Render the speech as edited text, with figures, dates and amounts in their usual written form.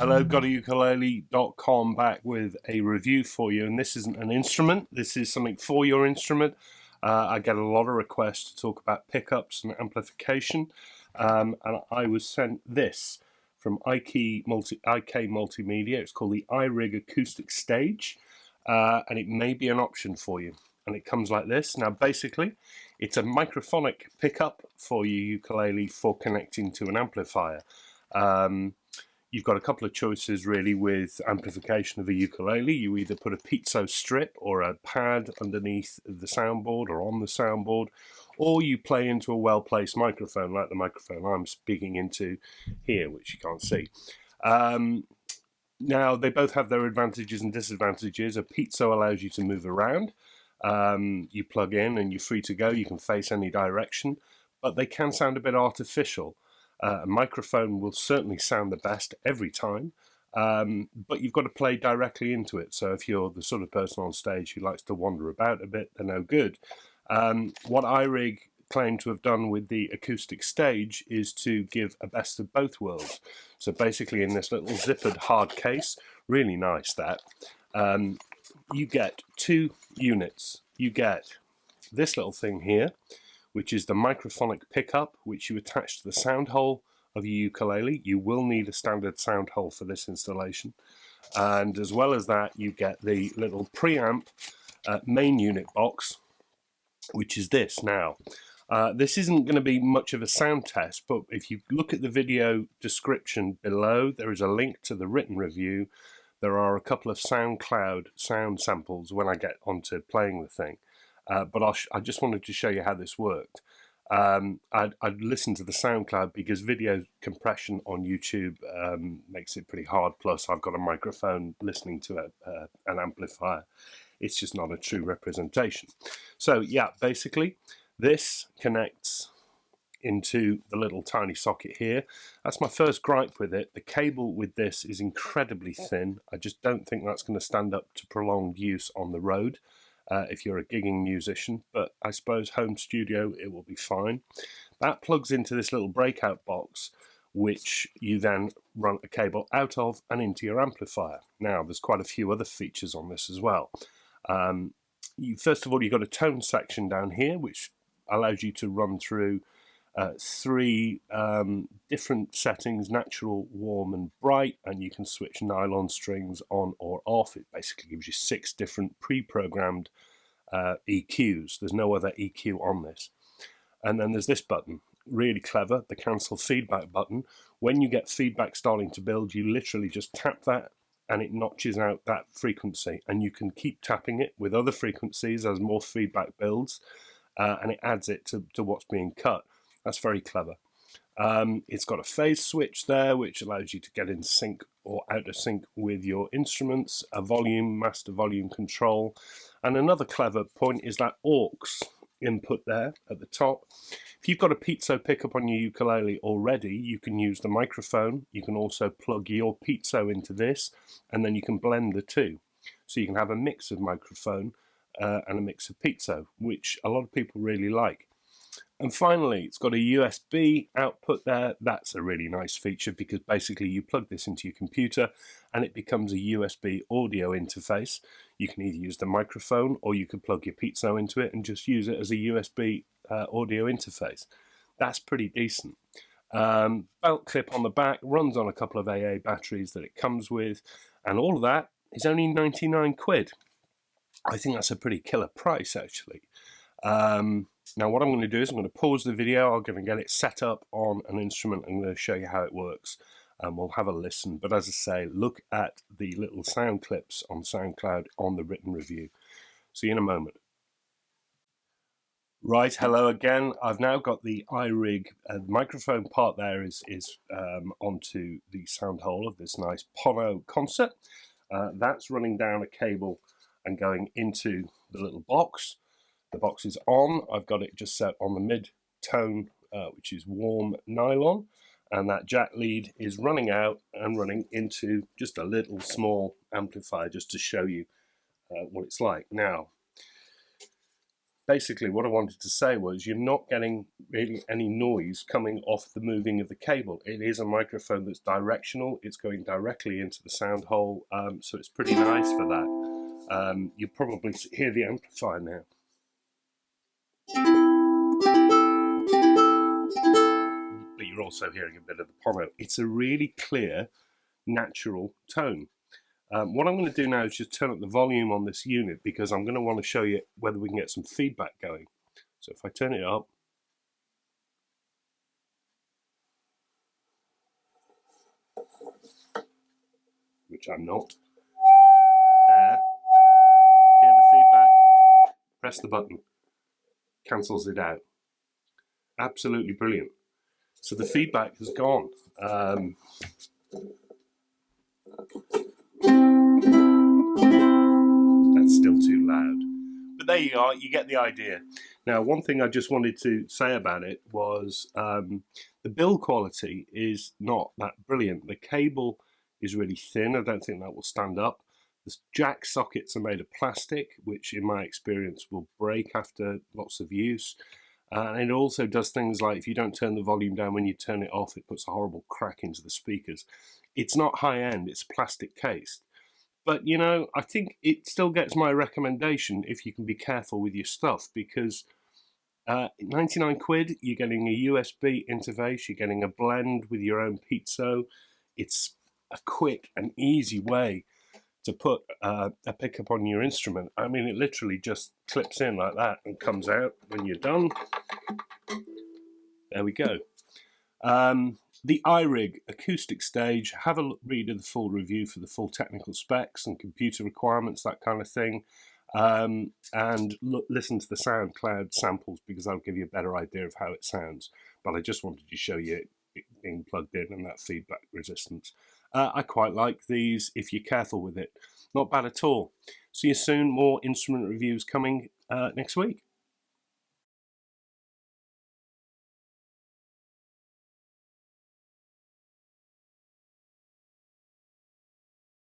Hello, GotAUkulele.com back with a review for you, and this isn't an instrument, this is something for your instrument. I get a lot of requests to talk about pickups and amplification, and I was sent this from IK Multimedia. It's called the iRig Acoustic Stage, and it may be an option for you. And it comes like this. Now basically, it's a microphonic pickup for your ukulele for connecting to an amplifier. You've got a couple of choices really with amplification of a ukulele. You either put a piezo strip or a pad underneath the soundboard or on the soundboard, or you play into a well-placed microphone like the microphone I'm speaking into here, which you can't see. Now, they both have their advantages and disadvantages. A piezo allows you to move around. You plug in and you're free to go. You can face any direction, but they can sound a bit artificial. A microphone will certainly sound the best every time, but you've got to play directly into it. So if you're the sort of person on stage who likes to wander about a bit, they're no good. What iRig claim to have done with the acoustic stage is to give a best of both worlds. So basically in this little zippered hard case, really nice that, you get two units. You get this little thing here, which is the microphonic pickup, which you attach to the sound hole of your ukulele. You will need a standard sound hole for this installation. And as well as that, you get the little preamp main unit box, which is this now. This isn't going to be much of a sound test, but if you look at the video description below, there is a link to the written review. There are a couple of SoundCloud sound samples when I get onto playing the thing. But I just wanted to show you how this worked. I'd listen to the SoundCloud because video compression on YouTube makes it pretty hard. Plus, I've got a microphone listening to an amplifier. It's just not a true representation. So yeah, basically, this connects into the little tiny socket here. That's my first gripe with it. The cable with this is incredibly thin. I just don't think that's going to stand up to prolonged use on the road. If you're a gigging musician, but I suppose home studio it will be fine. That plugs into this little breakout box, which you then run a cable out of and into your amplifier. Now there's quite a few other features on this as well. First of all, you've got a tone section down here which allows you to run through three different settings: natural, warm and bright, and you can switch nylon strings on or off. It basically gives you 6 different pre-programmed EQs. There's no other EQ on this. And then there's this button, really clever, the cancel feedback button. When you get feedback starting to build, you literally just tap that and it notches out that frequency, and you can keep tapping it with other frequencies as more feedback builds, and it adds it to what's being cut. That's very clever. It's got a phase switch there, which allows you to get in sync or out of sync with your instruments, a volume, master volume control. And another clever point is that aux input there at the top. If you've got a piezo pickup on your ukulele already, you can use the microphone. You can also plug your piezo into this, and then you can blend the two. So you can have a mix of microphone and a mix of piezo, which a lot of people really like. And finally, it's got a USB output there. That's a really nice feature because basically you plug this into your computer and it becomes a USB audio interface. You can either use the microphone or you could plug your piezo into it and just use it as a USB audio interface. That's pretty decent. Belt clip on the back, runs on a couple of AA batteries that it comes with, and all of that is only 99 quid. I think that's a pretty killer price actually. Now what I'm going to do is I'm going to pause the video. I'm going to get it set up on an instrument. I'm going to show you how it works and we'll have a listen. But as I say, look at the little sound clips on SoundCloud on the written review. See you in a moment. Right, hello again. I've now got the iRig. The microphone part there is onto the sound hole of this nice Pono concert. That's running down a cable and going into the little box. The box is on. I've got it just set on the mid-tone, which is warm nylon, and that jack lead is running out and running into just a little small amplifier just to show you what it's like. Now, basically what I wanted to say was you're not getting really any noise coming off the moving of the cable. It is a microphone that's directional. It's going directly into the sound hole, so it's pretty nice for that. You'll probably hear the amplifier now. But you're also hearing a bit of the pomo. It's a really clear, natural tone. What I'm going to do now is just turn up the volume on this unit, because I'm going to want to show you whether we can get some feedback going. So if I turn it up, which I'm not, there, hear the feedback, press the button, cancels it out. Absolutely brilliant. So the feedback has gone. That's still too loud. But there you are, you get the idea. Now, one thing I just wanted to say about it was the build quality is not that brilliant. The cable is really thin. I don't think that will stand up. The jack sockets are made of plastic, which in my experience will break after lots of use. And it also does things like if you don't turn the volume down when you turn it off, it puts a horrible crack into the speakers. It's not high end, it's plastic cased. But, you know, I think it still gets my recommendation if you can be careful with your stuff, because 99 quid, you're getting a USB interface, you're getting a blend with your own piezo. It's a quick and easy way to put a pickup on your instrument. I mean, it literally just clips in like that and comes out when you're done. There we go. The iRig acoustic stage, have a read of the full review for the full technical specs and computer requirements, that kind of thing. And listen to the SoundCloud samples, because that'll give you a better idea of how it sounds. But I just wanted to show you it being plugged in and that feedback resistance. I quite like these if you're careful with it. Not bad at all. See you soon. More instrument reviews coming next week.